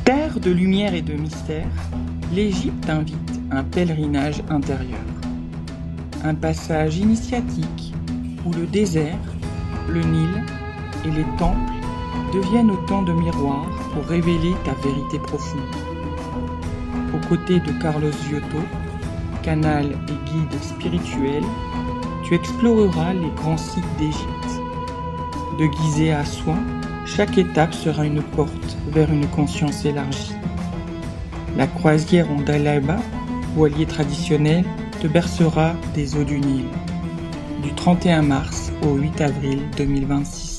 Terre de lumière et de mystère, l'Égypte invite un pèlerinage intérieur. Un passage initiatique où le désert, le Nil et les temples deviennent autant de miroirs pour révéler ta vérité profonde. Aux côtés de Carlos Giotto, canal et guide spirituel, tu exploreras les grands sites d'Égypte. De Gizeh à Assouan, chaque étape sera une porte vers une conscience élargie. La croisière en Dalaiba, voilier traditionnel, te bercera des eaux du Nil. Du 31 mars au 8 avril 2026.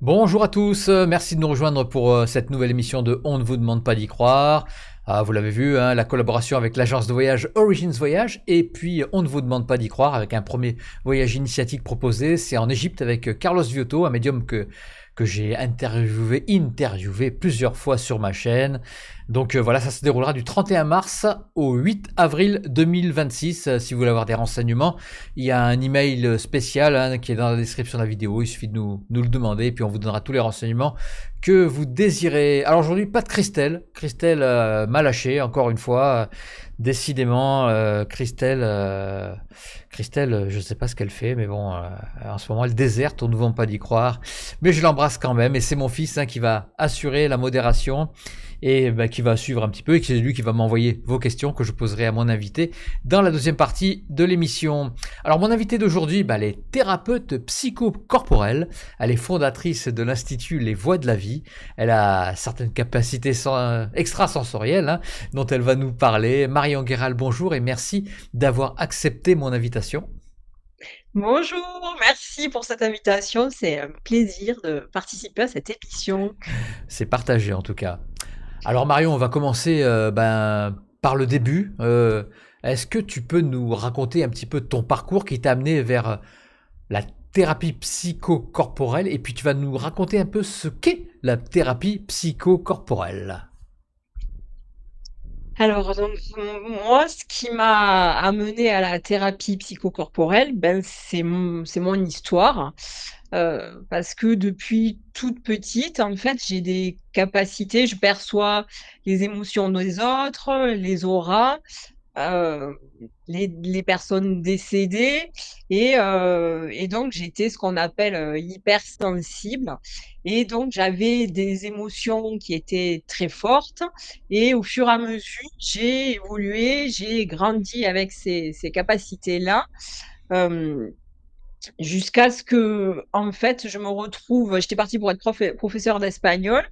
Bonjour à tous, merci de nous rejoindre pour cette nouvelle émission de On ne vous demande pas d'y croire. Vous l'avez vu, la collaboration avec l'agence de voyage Origins Voyage, et puis On ne vous demande pas d'y croire avec un premier voyage initiatique proposé, c'est en Égypte avec Carlos Giotto, un médium que j'ai interviewé plusieurs fois sur ma chaîne. Donc voilà, ça se déroulera du 31 mars au 8 avril 2026. Si vous voulez avoir des renseignements, il y a un email spécial qui est dans la description de la vidéo. Il suffit de nous le demander et puis on vous donnera tous les renseignements que vous désirez. Alors aujourd'hui, pas de Christelle. Christelle m'a lâché encore une fois. Décidément, Christelle, je ne sais pas ce qu'elle fait, mais bon, en ce moment, elle déserte, on ne veut pas d'y croire. Mais je l'embrasse quand même, et c'est mon fils qui va assurer la modération et qui va suivre un petit peu, et c'est lui qui va m'envoyer vos questions que je poserai à mon invité dans la deuxième partie de l'émission. Alors mon invité d'aujourd'hui, elle est thérapeute psychocorporelle, elle est fondatrice de l'Institut Les Voies de la Vie, elle a certaines capacités extrasensorielles dont elle va nous parler. Marion Guéral, bonjour et merci d'avoir accepté mon invitation. Bonjour, merci pour cette invitation, c'est un plaisir de participer à cette émission. C'est partagé en tout cas. Alors Marion, on va commencer par le début. Est-ce que tu peux nous raconter un petit peu ton parcours qui t'a amené vers la thérapie psychocorporelle, et puis tu vas nous raconter un peu ce qu'est la thérapie psychocorporelle. Alors donc moi, ce qui m'a amené à la thérapie psychocorporelle, c'est mon histoire, parce que depuis toute petite, en fait, j'ai des capacités, je perçois les émotions des autres, les auras, heu, les personnes décédées et donc j'étais ce qu'on appelle, hypersensible et donc j'avais des émotions qui étaient très fortes et au fur et à mesure, j'ai évolué, j'ai grandi avec ces capacités-là, hem jusqu'à ce que, en fait, je me retrouve j'étais partie pour être professeure d'espagnol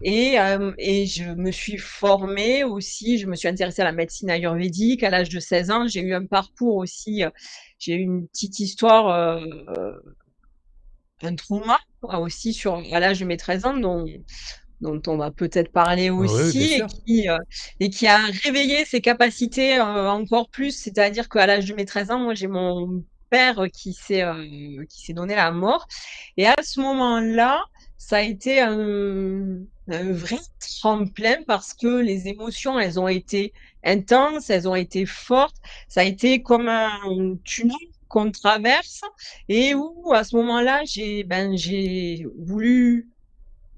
et je me suis formée aussi, je me suis intéressée à la médecine ayurvédique à l'âge de 16 ans. J'ai eu un parcours aussi, j'ai eu une petite histoire, un trauma aussi à l'âge de mes 13 ans dont on va peut-être parler Oui, bien aussi sûr. et qui a réveillé ses capacités, encore plus. C'est-à-dire qu'à l'âge de mes 13 ans, moi, j'ai mon père qui s'est donné la mort et à ce moment-là, ça a été un vrai tremplin parce que les émotions, elles ont été intenses, elles ont été fortes. Ça a été comme un tunnel qu'on traverse et où à ce moment-là, j'ai voulu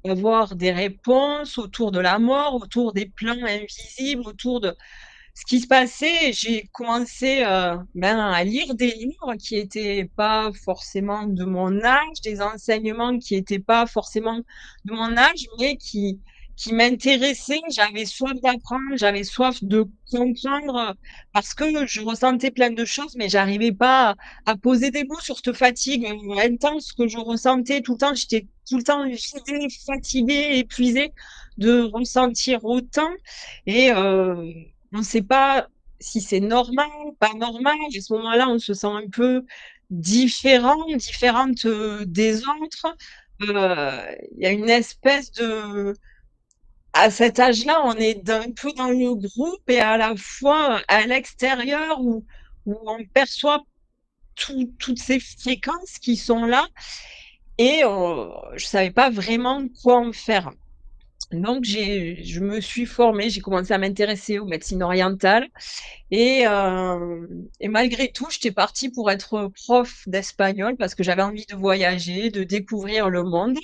avoir des réponses autour de la mort, autour des plans invisibles, autour de ce qui se passait. J'ai commencé, à lire des livres qui étaient pas forcément de mon âge, des enseignements qui étaient pas forcément de mon âge, mais qui m'intéressaient. J'avais soif d'apprendre, j'avais soif de comprendre, parce que je ressentais plein de choses, mais j'arrivais pas à poser des mots sur cette fatigue, intense que je ressentais tout le temps. J'étais tout le temps vidée, fatiguée, épuisée de ressentir autant et on ne sait pas si c'est normal, pas normal. À ce moment-là, on se sent un peu différente, des autres. Il y a une espèce de à cet âge-là, on est d'un peu dans le groupe et à la fois à l'extérieur où on perçoit toutes ces fréquences qui sont là et je savais pas vraiment quoi en faire. Donc je me suis formée, j'ai commencé à m'intéresser aux médecines orientales et malgré tout, j'étais partie pour être prof d'espagnol parce que j'avais envie de voyager, de découvrir le monde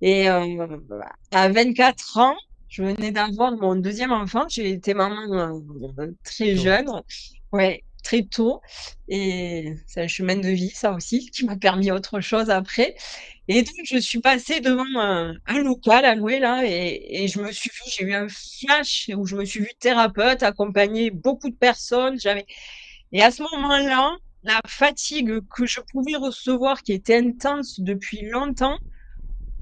et à 24 ans, je venais d'avoir mon deuxième enfant. J'ai été maman, très Tôt. jeune, ouais, très tôt et c'est un chemin de vie ça aussi qui m'a permis autre chose après et donc je suis passée devant un local à louer là et je me suis vue, j'ai eu un flash où je me suis vue thérapeute, accompagner beaucoup de personnes. J'avais et à ce moment-là, la fatigue que je pouvais recevoir qui était intense depuis longtemps,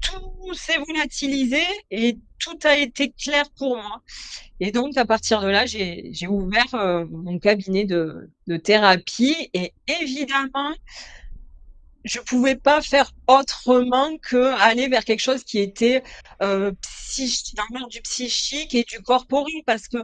tout s'est volatilisé et tout a été clair pour moi. Et donc à partir de là, j'ai ouvert, mon cabinet de thérapie et évidemment, je pouvais pas faire autrement qu'aller vers quelque chose qui était, dans l'ordre du psychique et du corporel parce que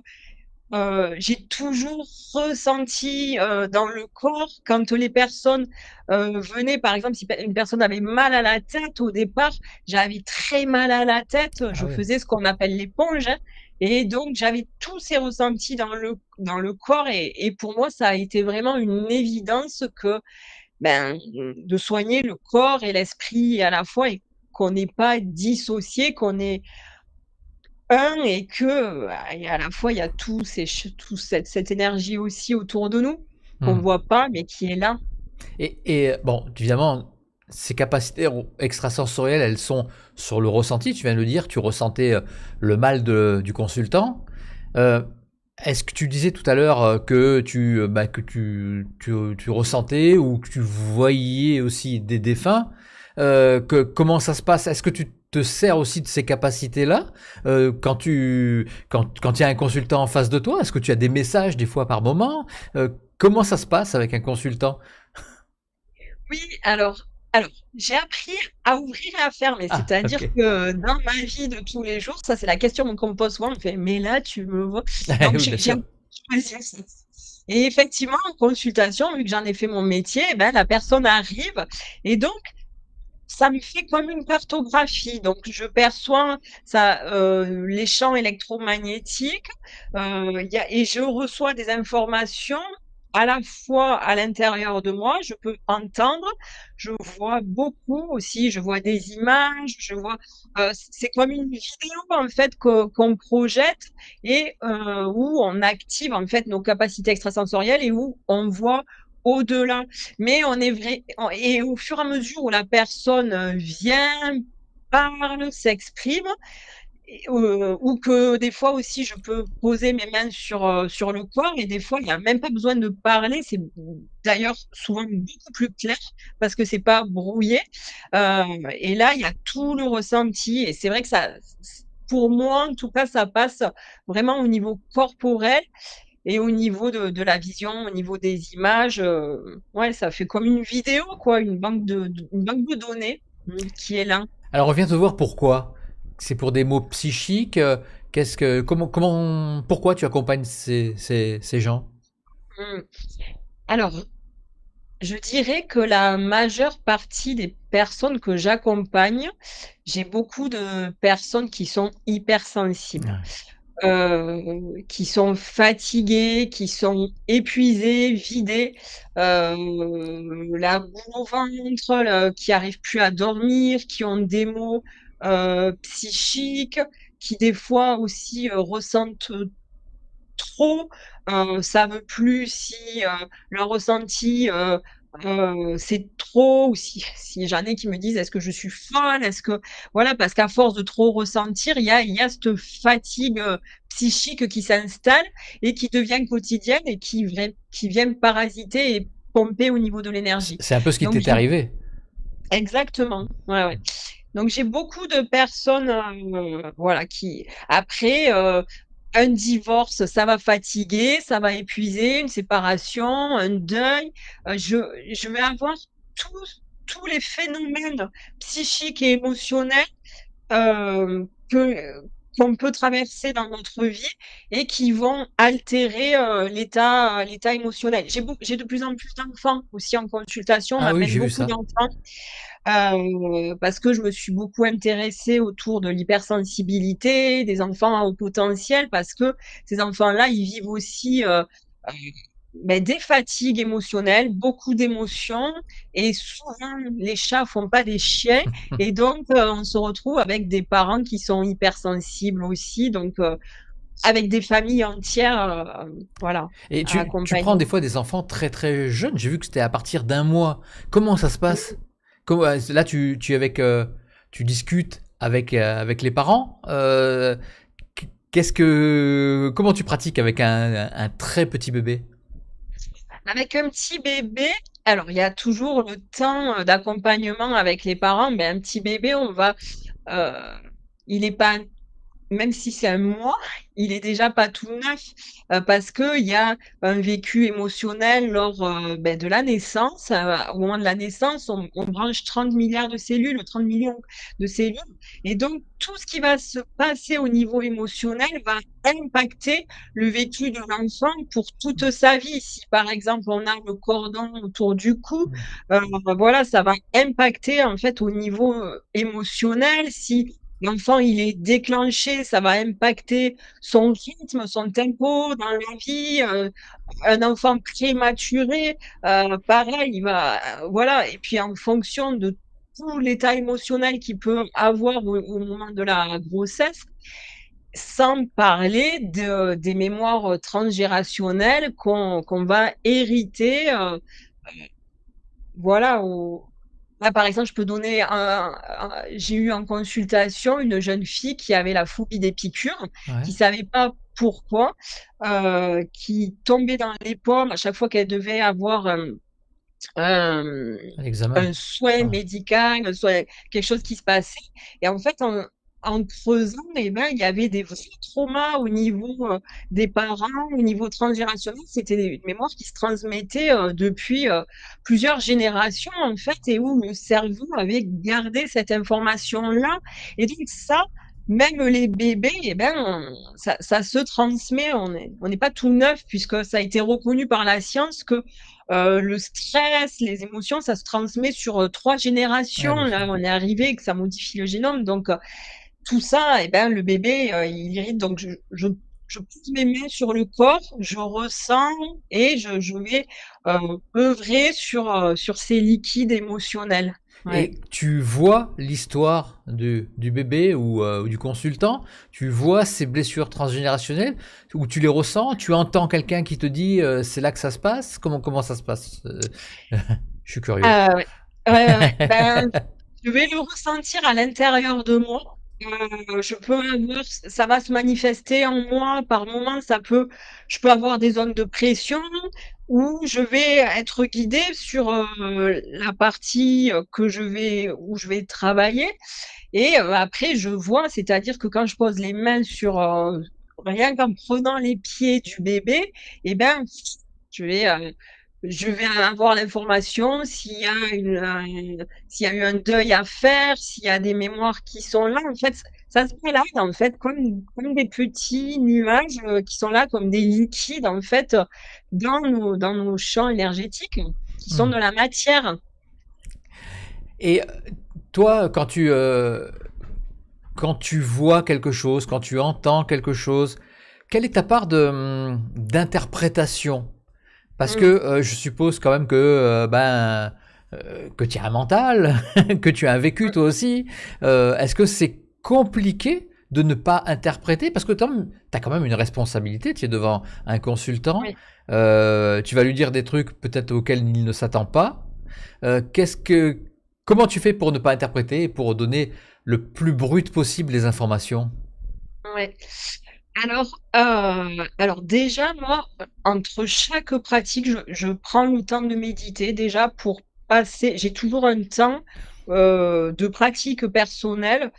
j'ai toujours ressenti, dans le corps quand les personnes, venaient par exemple si une personne avait mal à la tête au départ, j'avais très mal à la tête, Ah je oui. faisais ce qu'on appelle l'éponge, hein et donc j'avais tous ces ressentis dans le corps et pour moi ça a été vraiment une évidence que, ben, de soigner le corps et l'esprit à la fois et qu'on n'est pas dissocié, qu'on est un et que, et à la fois, il y a tout cette énergie aussi autour de nous, qu'on Hmm. voit pas, mais qui est là. Et bon, évidemment, ces capacités extrasensorielles, elles sont sur le ressenti. Tu viens de le dire, tu ressentais le mal du consultant. Euh, Est-ce que tu disais tout à l'heure que tu ressentais ou que tu voyais aussi des défunts comment ça se passe? Est-ce que tu te sers aussi de ces capacités-là quand il y a un consultant en face de toi? Est-ce que tu as des messages des fois par moment? Comment ça se passe avec un consultant? Oui, alors, j'ai appris à ouvrir et à fermer. Ah, C'est-à-dire ok. que dans ma vie de tous les jours, ça, c'est la question qu'on me pose souvent, on me fait: «Mais là, tu me vois?» donc Oui, bien j'ai sûr. appris à choisir ça et effectivement, en consultation, vu que j'en ai fait mon métier, eh ben, la personne arrive et donc ça me fait comme une cartographie, donc je perçois ça, les champs électromagnétiques, il y a et je reçois des informations à la fois à l'intérieur de moi, je peux entendre, je vois beaucoup aussi, je vois des images, je vois, c'est comme une vidéo en fait qu'on projette et où on active en fait nos capacités extrasensorielles et où on voit au-delà. Mais on est vrai et au fur et à mesure où la personne, vient, parle, s'exprime et ou que des fois aussi je peux poser mes mains sur le corps et des fois il y a même pas besoin de parler, c'est d'ailleurs souvent beaucoup plus clair parce que c'est pas brouillé, et là il y a tout le ressenti et c'est vrai que ça pour moi en tout cas ça passe vraiment au niveau corporel et au niveau de la vision, au niveau des images, ouais, ça fait comme une vidéo quoi, une banque de données, qui est là. Alors on vient te voir pourquoi? C'est pour des maux psychiques? Pourquoi tu accompagnes ces gens? Mmh. Alors, je dirais que la majeure partie des personnes que j'accompagne, j'ai beaucoup de personnes qui sont hypersensibles. Ouais. Qui sont fatigués, qui sont épuisés, vidés, la boule au ventre, qui arrivent plus à dormir, qui ont des maux, psychiques, qui des fois aussi, ressentent trop, savent plus si, leur ressenti, c'est trop ou si j'en ai qui me disent: «Est-ce que je suis folle? Est-ce que» voilà, parce qu'à force de trop ressentir, il y a cette fatigue, psychique qui s'installe et qui devient quotidienne et qui vient parasiter et pomper au niveau de l'énergie. C'est un peu ce qui Donc t'est j'ai arrivé. exactement, ouais, ouais. Donc j'ai beaucoup de personnes, voilà, qui après, un divorce, ça va fatiguer, ça va épuiser, une séparation, un deuil, je vais avoir tous les phénomènes psychiques et émotionnels, que qu'on peut traverser dans notre vie et qui vont altérer l'état émotionnel. J'ai de plus en plus d'enfants aussi en consultation, on Ah oui, m'amène j'ai vu beaucoup ça. d'enfants parce que je me suis beaucoup intéressée autour de l'hypersensibilité, des enfants à haut potentiel, parce que ces enfants-là, ils vivent aussi des fatigues émotionnelles, beaucoup d'émotions, et souvent les chats font pas des chiens, et donc on se retrouve avec des parents qui sont hypersensibles aussi, donc avec des familles entières, voilà, Et à tu prends accompagner. des fois des enfants très très jeunes. J'ai vu que c'était à partir d'un mois. Comment ça se passe? Là, tu es avec, tu discutes avec les parents. Comment tu pratiques avec un très petit bébé? Avec un petit bébé, alors il y a toujours le temps, d'accompagnement avec les parents, mais un petit bébé, heu, il est pas même si c'est un mois, il est déjà pas tout neuf, parce qu'il y a un vécu émotionnel lors, de la naissance. Au moment de la naissance, on branche 30 milliards de cellules, 30 millions de cellules, et donc tout ce qui va se passer au niveau émotionnel va impacter le vécu de l'enfant pour toute sa vie. Si, par exemple, on a le cordon autour du cou, heu, voilà, ça va impacter, en fait, au niveau, émotionnel. Si l'enfant, il est déclenché, ça va impacter son rythme, son tempo dans la vie. Un enfant prématuré, pareil, il va voilà, et puis en fonction de tout l'état émotionnel qu'il peut avoir au moment de la grossesse, sans parler des mémoires, transgénérationnelles qu'on va hériter, voilà, au là, par exemple, je peux donner j'ai eu en consultation une jeune fille qui avait la phobie des piqûres, Ouais, qui savait pas pourquoi, qui tombait dans les pommes à chaque fois qu'elle devait avoir, hem, un examen. un soin Ouais. médical, un soin quelque chose qui se passait, et en fait, en creusant, il y avait des vrais traumas au niveau, des parents, au niveau transgénérationnel. C'était une mémoire qui se transmettait, depuis, plusieurs générations, en fait, et où le cerveau avait gardé cette information-là, et donc ça, même les bébés, ça se transmet. On n'est pas tout neuf, puisque ça a été reconnu par la science que le stress, les émotions, ça se transmet sur, 3 Ouais, générations. bien sûr. Là, on est arrivé que ça modifie le génome, donc tout ça, le bébé, il irrite. Donc je pose mes mains sur le corps, je ressens, et je vais, œuvrer sur ces liquides émotionnels. Ouais. Et tu vois l'histoire du bébé ou du consultant, tu vois ces blessures transgénérationnelles, ou tu les ressens, tu entends quelqu'un qui te dit c'est là que ça se passe. Comment ça se passe? Je suis curieux. Ouais. Ouais, ouais, ouais. Je vais le ressentir à l'intérieur de moi. Je peux avoir Ça va se manifester en moi par moments, je peux avoir des zones de pression, où je vais être guidée sur, la partie, où je vais travailler, et après je vois, c'est-à-dire que quand je pose les mains sur, rien qu'en prenant les pieds du bébé, et ben, je vais, heu je vais avoir l'information s'il y a eu un deuil à faire, s'il y a des mémoires qui sont là. En fait, ça se balade, en fait, comme des petits nuages, qui sont là, comme des liquides, en fait, dans nos champs énergétiques, qui sont Hmm. de la matière. Et toi, quand tu vois quelque chose, quand tu entends quelque chose, quelle est ta part d'interprétation? Parce que Mmh. je suppose quand même que tu as un mental, que tu as un vécu toi aussi. Est-ce que c'est compliqué de ne pas interpréter? Parce que tu as quand même une responsabilité, tu es devant un consultant, Oui. tu vas lui dire des trucs peut-être auxquels il ne s'attend pas. Qu'est-ce que, comment tu fais pour ne pas interpréter et pour donner le plus brut possible les informations? Ouais. Alors déjà, moi, entre chaque pratique, je prends le temps de méditer déjà pour passer. J'ai toujours un temps, de pratique personnelle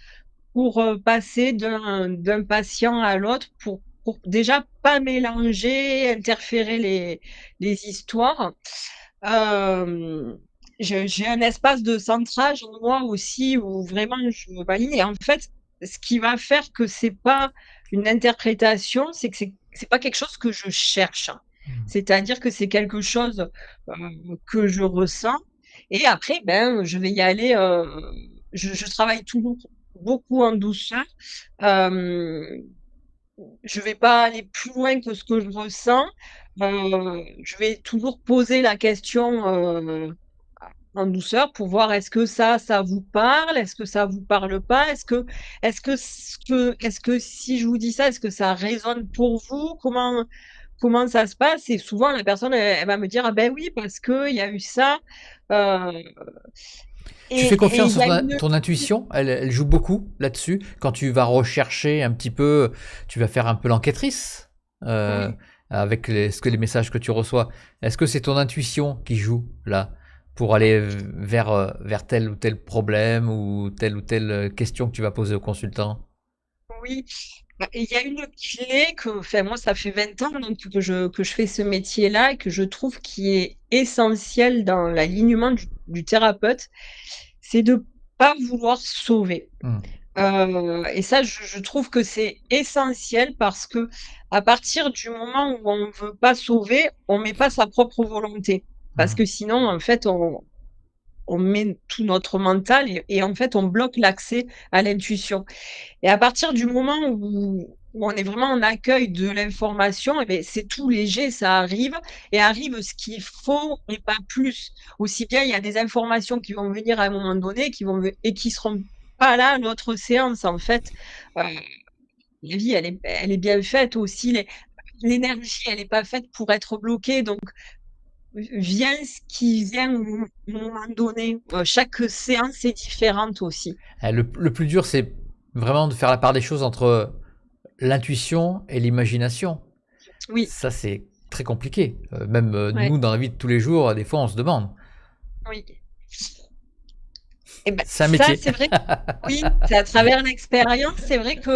pour, passer d'un patient à l'autre, pour déjà pas mélanger, interférer les histoires. Hem, j'ai un espace de centrage en moi aussi, où vraiment je me m'aligne, et en fait, ce qui va faire que c'est pas une interprétation, c'est que c'est pas quelque chose que je cherche. C'est-à-dire que c'est quelque chose, que je ressens et après, ben, je vais y aller, je travaille toujours beaucoup en douceur. Hem, je vais pas aller plus loin que ce que je ressens. Je vais toujours poser la question, en douceur pour voir est-ce que ça vous parle? Est-ce que ça vous parle pas? Est-ce que si je vous dis ça, est-ce que ça résonne pour vous? Comment ça se passe? Et souvent la personne elle va me dire: «Ah ben oui, parce qu'il y a eu ça». Heu Tu fais et il confiance y à a une ton intuition, elle joue beaucoup là-dessus. Quand tu vas rechercher un petit peu, tu vas faire un peu l'enquêtrice euh, oui. avec les messages que tu reçois. Est-ce que c'est ton intuition qui joue là pour aller vers tel ou tel problème ou telle question que tu vas poser au consultant? Oui, bah, et il y a une clé que enfin moi ça fait 20 ans donc que je fais ce métier-là et que je trouve qui est essentiel dans l'alignement du thérapeute, c'est de pas vouloir sauver. Hmm. Et ça je trouve que c'est essentiel parce que à partir du moment où on veut pas sauver, on met pas sa propre volonté. Parce Hmm. que sinon en fait on met tout notre mental et en fait on bloque l'accès à l'intuition. Et à partir du moment où on est vraiment en accueil de l'information, et beh, c'est tout léger, ça arrive et arrive ce qu'il faut et pas plus. Aussi bien, il y a des informations qui vont venir à un moment donné, qui seront pas là à notre séance, en fait. Heu, la vie, elle est bien faite aussi, l'énergie, elle est pas faite pour être bloquée, donc vient ce qui vient au moment donné. Chaque séance est différente aussi. Le plus dur, c'est vraiment de faire la part des choses entre l'intuition et l'imagination. Oui, Ça, c'est très compliqué. Même ouais, nous, dans la vie de tous les jours, des fois, on se demande. oui. Et ben C'est un ça, métier. c'est vrai. Oui, c'est à travers l'expérience, c'est vrai que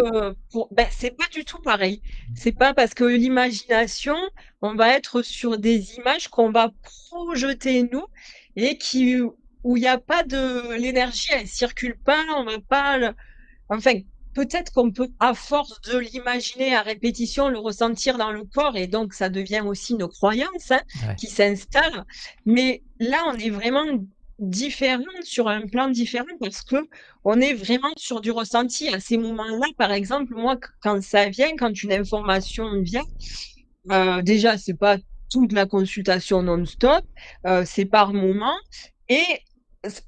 c'est pas du tout pareil. C'est pas parce que l'imagination, on va être sur des images qu'on va projeter nous et où il y a pas de l'énergie, elle circule pas, on va pas enfin, peut-être qu'on peut, à force de l'imaginer à répétition, le ressentir dans le corps et donc ça devient aussi nos croyances, hein, Ouais. qui s'installent. Mais là, on est vraiment différents, sur un plan différent parce que on est vraiment sur du ressenti. À ces moments-là, par exemple, moi, quand ça vient, quand une information vient, déjà, c'est pas toute la consultation non-stop, c'est par moment et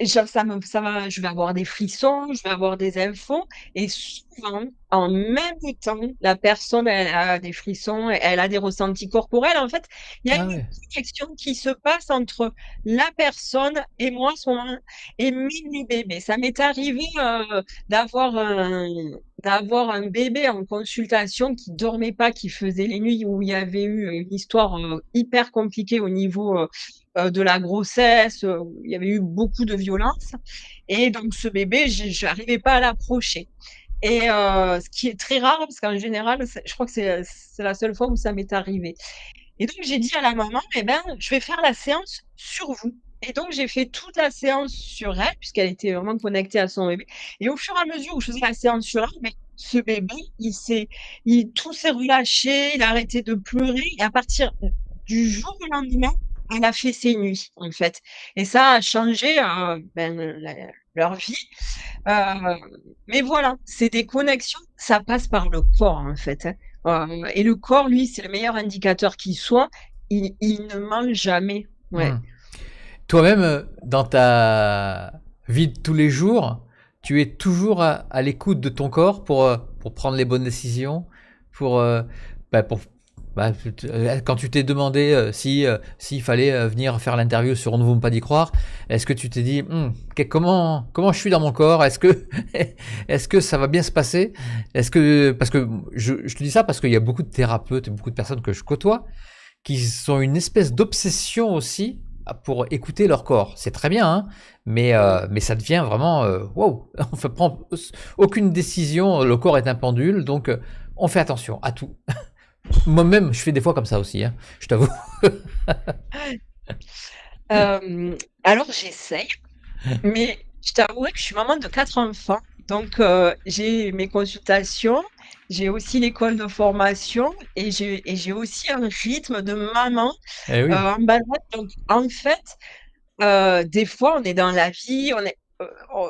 ça va je vais avoir des frissons, je vais avoir des infos et souvent, en même temps, la personne, elle a des frissons, elle a des ressentis corporels. En fait, il y a Ah une ouais. connexion qui se passe entre la personne et moi, à ce moment et mini bébé. Ça m'est arrivé, d'avoir un d'avoir un bébé en consultation qui dormait pas, qui faisait les nuits, où il y avait eu une histoire, hyper compliquée au niveau, de la grossesse, où il y avait eu beaucoup de violence et donc ce bébé, j'arrivais pas à l'approcher et ce qui est très rare parce qu'en général, je crois que c'est la seule fois où ça m'est arrivé et donc j'ai dit à la maman: «Eh ben, je vais faire la séance sur vous» et donc j'ai fait toute la séance sur elle, puisqu'elle était vraiment connectée à son bébé et au fur et à mesure où je faisais la séance sur elle, mais ce bébé, tout s'est relâché, il a arrêté de pleurer et à partir du jour au lendemain, elle a fait ses nuits, en fait et ça a changé, leur vie, heu, mais voilà, c'est des connexions, ça passe par le corps, en fait, hein. Et le corps, lui, c'est le meilleur indicateur qui soit. Il ne ment jamais. Ouais. Hmm. Toi-même, dans ta vie de tous les jours, tu es toujours à l'écoute de ton corps pour prendre les bonnes décisions, pour, euh, pour quand tu t'es demandé s'il fallait venir faire l'interview sur On ne veut pas d'y croire, est-ce que tu t'es dit comment je suis dans mon corps, est-ce que ça va bien se passer, est-ce que parce que je te dis ça parce qu'il y a beaucoup de thérapeutes et beaucoup de personnes que je côtoie qui ont une espèce d'obsession aussi pour écouter leur corps. C'est très bien, hein, mais ça devient vraiment wow. On ne prend aucune décision. Le corps est un pendule, donc on fait attention à tout. Moi-même, je fais des fois comme ça aussi, hein, je t'avoue. Alors j'essaye, mais je t'avouerai que je suis maman de 4 enfants Donc, j'ai mes consultations, j'ai aussi l'école de formation et j'ai aussi un rythme de maman, Eh oui. en bas âge. Donc en fait, des fois, on est dans la vie, on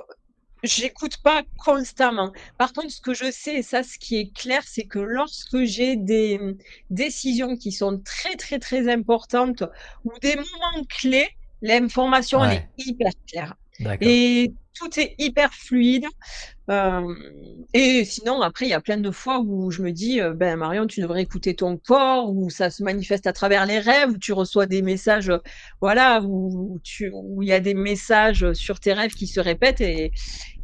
j'écoute pas constamment. Par contre, ce que je sais et ça, ce qui est clair, c'est que lorsque j'ai des, décisions qui sont très, très, très importantes ou des moments clés, l'information, elle est Ouais, hyper claire d'accord. et tout est hyper fluide. Hem Et sinon, après, il y a plein de fois où je me dis, «Ben, Marion, tu devrais écouter ton corps», où ça se manifeste à travers les rêves, où tu reçois des messages, voilà, où il y a des messages, sur tes rêves qui se répètent et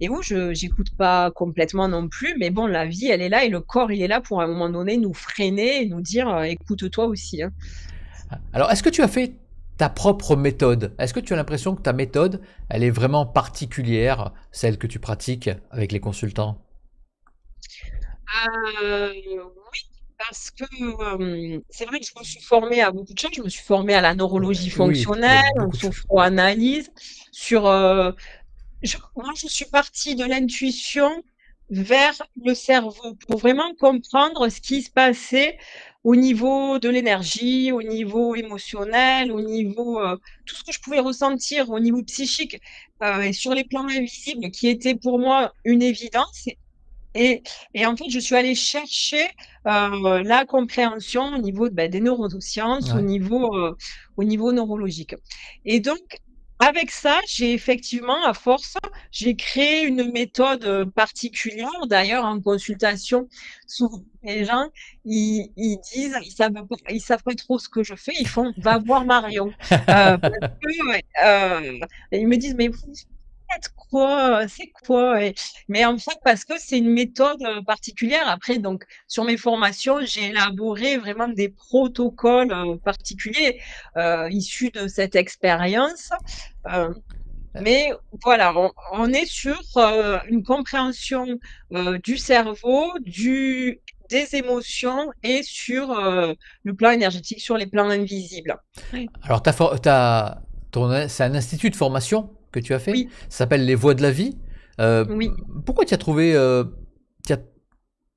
où je j'écoute pas complètement non plus. Mais bon, la vie, elle est là et le corps, il est là pour, à un moment donné, nous freiner et nous dire, «Écoute-toi aussi, hein». Alors, est-ce que tu as fait ta propre méthode? Est-ce que tu as l'impression que ta méthode, elle est vraiment particulière, celle que tu pratiques avec les consultants? Oui, parce que, c'est vrai que je me suis formée à beaucoup de choses. Je me suis formée à la neurologie Oui, il y a fonctionnelle, en beaucoup de choses. sophroanalyse, sur, moi, je suis partie de l'intuition vers le cerveau pour vraiment comprendre ce qui se passait au niveau de l'énergie, au niveau émotionnel, au niveau, tout ce que je pouvais ressentir au niveau psychique, et sur les plans invisibles qui étaient pour moi une évidence et et en fait, je suis allée chercher, la compréhension au niveau, des neurosciences, Ouais. au niveau neurologique et donc avec ça, j'ai effectivement, à force, j'ai créé une méthode, particulière. D'ailleurs, en consultation, souvent les gens, ils disent ils savent pas trop ce que je fais, ils font: «Va voir Marion», parce que, ouais, ils me disent: «Mais vous faites quoi? C'est quoi?» Mais en fait, parce que c'est une méthode, particulière. Après donc sur mes formations, j'ai élaboré vraiment des protocoles, particuliers, issus de cette expérience. Heu, mais voilà, on est sur, une compréhension, du cerveau, des émotions et sur, le plan énergétique, sur les plans invisibles. Oui. Alors, t'as for tu c'est un institut de formation que tu as fait? Oui, Ça s'appelle Les Voies de la Vie. Heu, oui. Pourquoi tu as trouvé, tu as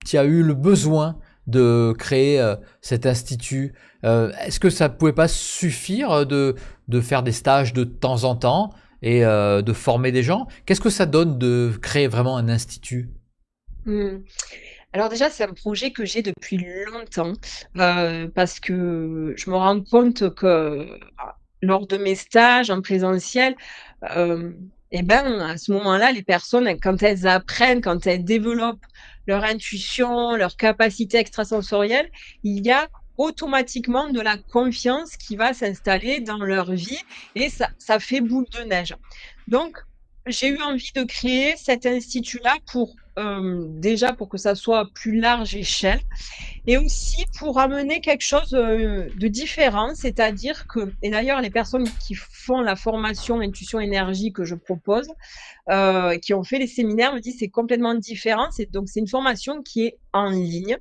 tu as eu le besoin de créer, cet institut? Est-ce que ça pouvait pas suffire, de faire des stages de temps en temps et de former des gens? Qu'est-ce que ça donne de créer vraiment un institut? Mmh. Alors déjà, c'est un projet que j'ai depuis longtemps, parce que je me rends compte que, lors de mes stages en présentiel, hem et ben, à ce moment-là, les personnes, quand elles apprennent, quand elles développent leur intuition, leur capacité extrasensorielle, il y a automatiquement de la confiance qui va s'installer dans leur vie et ça fait boule de neige. Donc j'ai eu envie de créer cet institut-là pour, déjà pour que ça soit à plus large échelle et aussi pour amener quelque chose, de différent. C'est-à-dire que et d'ailleurs les personnes qui font la formation Intuition Énergie que je propose, qui ont fait les séminaires me disent: «C'est complètement différent». C'est une formation qui est en ligne.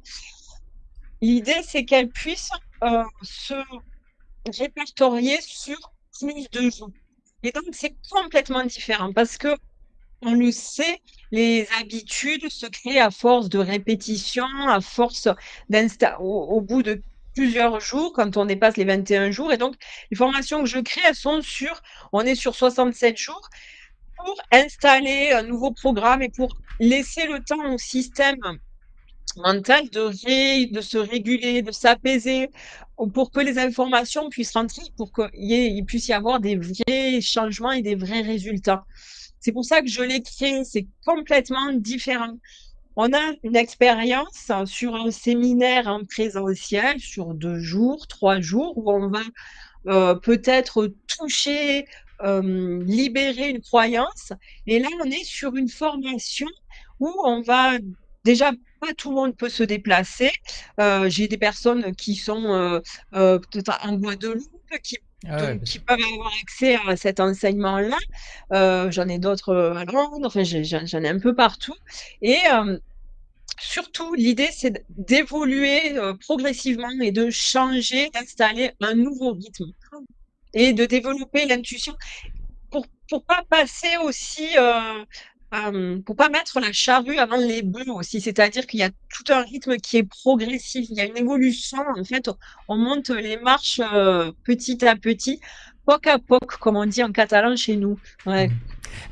L'idée, c'est qu'elle puisse, se répertorier sur plus de jours et donc c'est complètement différent parce que on le sait, les habitudes se créent à force de répétition, à force au bout de plusieurs jours, quand on dépasse les 21 jours et donc les formations que je crée, elles sont on est sur 67 jours pour installer un nouveau programme et pour laisser le temps au système mental de se réguler, de s'apaiser, ou pour que les informations puissent rentrer, pour il puisse y avoir des vrais changements et des vrais résultats. C'est pour ça que je l'ai créé, c'est complètement différent. On a une expérience sur un séminaire en présentiel sur 2 jours, 3 jours où on va, peut-être toucher, libérer une croyance et là, on est sur une formation où on va déjà pas tout le monde peut se déplacer. J'ai des personnes qui sont, peut-être en Guadeloupe, Ah ouais, qui peuvent avoir accès à cet enseignement-là. J'en ai d'autres, à Londres, enfin j'en ai un peu partout et surtout l'idée c'est d'évoluer, progressivement et de changer, d'installer un nouveau rythme et de développer l'intuition pour pas passer aussi, pour pas mettre la charrue avant les bœufs aussi. C'est-à-dire qu'il y a tout un rythme qui est progressif. Il y a une évolution. En fait, on monte les marches petit à petit, poc à poc, comme on dit en catalan chez nous. Ouais.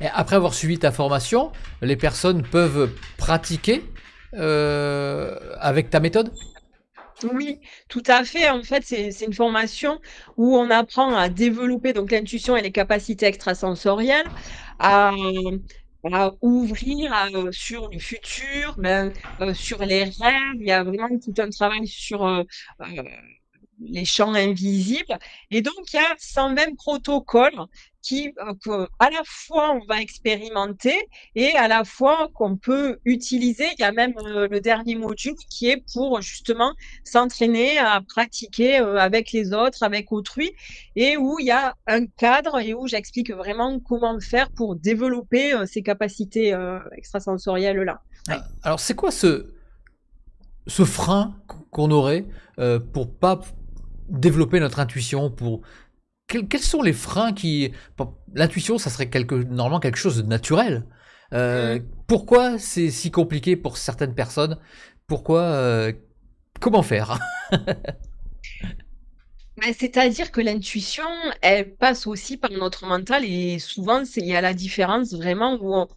Et après avoir suivi ta formation, les personnes peuvent pratiquer avec ta méthode? Oui, tout à fait. En fait, c'est une formation où on apprend à développer donc l'intuition et les capacités extrasensorielles, à, à ouvrir sur le futur, sur les rêves. Il y a vraiment tout un travail sur les champs invisibles. Et donc, il y a 120 protocoles à la fois on va expérimenter et à la fois qu'on peut utiliser. Il y a même le dernier module qui est pour justement s'entraîner à pratiquer avec les autres, avec autrui, et où il y a un cadre et où j'explique vraiment comment faire pour développer ces capacités extrasensorielles-là. Ouais. Alors, c'est quoi ce frein qu'on aurait pour pas développer notre intuition, quels sont les freins qui... L'intuition, ça serait normalement quelque chose de naturel. Pourquoi c'est si compliqué pour certaines personnes? Pourquoi comment faire? C'est-à-dire que l'intuition, elle passe aussi par notre mental et souvent, il y a la différence vraiment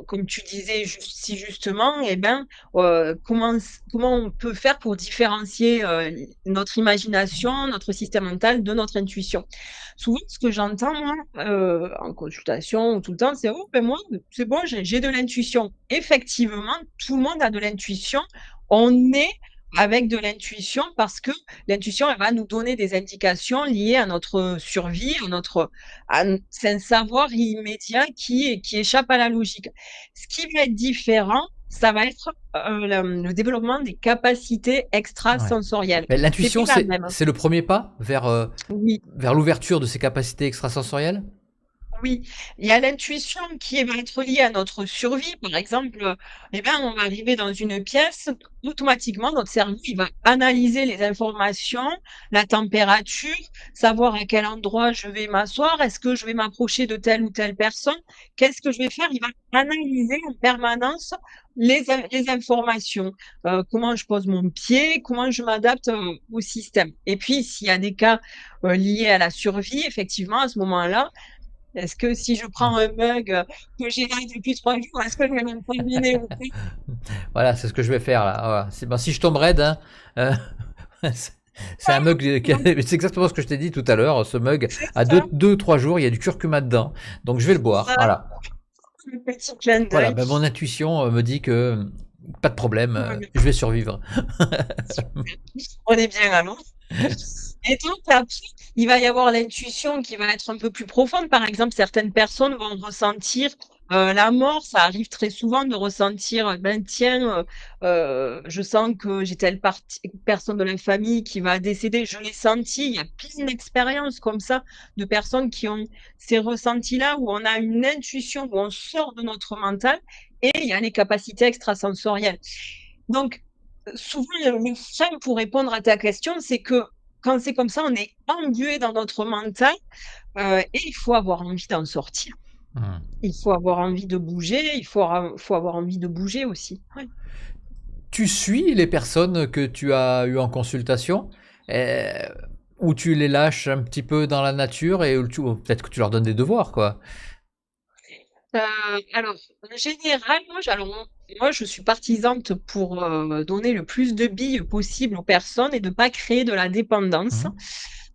comme tu disais si justement, eh ben, comment on peut faire pour différencier notre imagination, notre système mental de notre intuition. Souvent, ce que j'entends, moi, en consultation ou tout le temps, c'est oh, ben moi, c'est bon, j'ai de l'intuition. Effectivement, tout le monde a de l'intuition. On est avec de l'intuition parce que l'intuition, elle va nous donner des indications liées à notre survie, c'est un savoir immédiat qui échappe à la logique. Ce qui va être différent, ça va être le développement des capacités Ouais. extrasensorielles. Mais l'intuition, C'est plus la même. c'est le premier pas Oui. vers l'ouverture de ces capacités extrasensorielles? Oui, il y a l'intuition qui va être liée à notre survie. Par exemple, eh ben, on va arriver dans une pièce, automatiquement, notre cerveau, il va analyser les informations, la température, savoir à quel endroit je vais m'asseoir, est-ce que je vais m'approcher de telle ou telle personne, qu'est-ce que je vais faire? Il va analyser en permanence les informations, comment je pose mon pied, comment je m'adapte au système. Et puis, s'il y a des cas liés à la survie, effectivement, à ce moment-là, est-ce que si je prends un mug que j'ai là depuis 3 jours, est-ce que je vais me terminer ou pas? Voilà, c'est ce que je vais faire là. Voilà. Si je tombe raide, hein, euh, c'est un mug, c'est exactement ce que je t'ai dit tout à l'heure. Ce mug C'est a ça, 2-3 jours, il y a du curcuma dedans, donc je vais le boire. ça, Voilà. le petit clin Voilà, d'œil. ben, mon intuition me dit que pas de problème, Voilà, je vais survivre. on est bien là, non? Et donc après, il va y avoir l'intuition qui va être un peu plus profonde. Par exemple, certaines personnes vont ressentir la mort. Ça arrive très souvent de ressentir, ben tiens, je sens que j'ai telle personne de la famille qui va décéder. Je l'ai senti. Il y a plein d'expériences comme ça de personnes qui ont ces ressentis-là où on a une intuition, où on sort de notre mental et il y a les capacités extrasensorielles. Donc, souvent, le frein pour répondre à ta question, c'est que quand c'est comme ça, on est englué dans notre mental, et il faut avoir envie d'en sortir. Hmm. Il faut avoir envie de bouger, faut avoir envie de bouger aussi. Ouais. Tu suis les personnes que tu as eues en consultation, euh, ou tu les lâches un petit peu dans la nature et ou peut-être que tu leur donnes des devoirs, quoi. Alors, en général, moi, je suis partisante pour donner le plus de billes possible aux personnes et de pas créer de la dépendance. Mhm.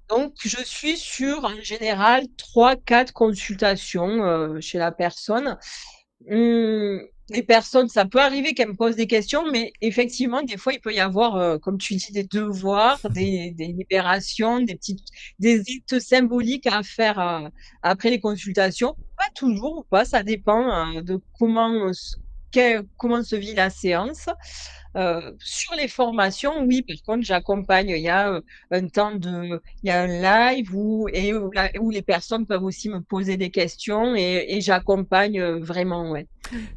Donc, je suis sur, en général, 3-4 consultations chez la personne. Les personnes, ça peut arriver qu'elles me posent des questions, mais effectivement, des fois, il peut y avoir, comme tu dis, des devoirs, des libérations, des actes symboliques à faire après les consultations. Pas toujours ou pas, ça dépend de comment se vit la séance. Sur les formations, oui, par contre, j'accompagne. Il y a il y a un live où les personnes peuvent aussi me poser des questions et j'accompagne vraiment, ouais.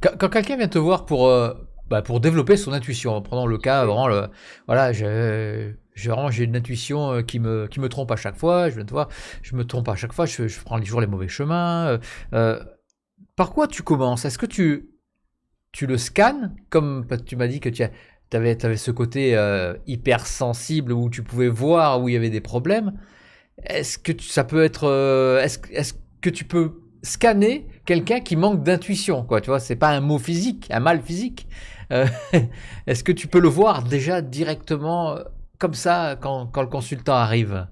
Quand quelqu'un vient te voir pour développer son intuition, prenons le cas, vraiment, voilà, j'ai une intuition qui me trompe à chaque fois, je viens te voir, je me trompe à chaque fois, je prends toujours les mauvais chemins. par quoi tu commences? Est-ce que tu le scannes, comme tu m'as dit que tu avais ce côté hypersensible où tu pouvais voir où il y avait des problèmes. Est-ce que ça peut être, est-ce que tu peux scanner quelqu'un qui manque d'intuition, quoi, tu vois, c'est pas un mot physique, un mal physique. Euh, Est-ce que tu peux le voir déjà directement comme ça quand le consultant arrive?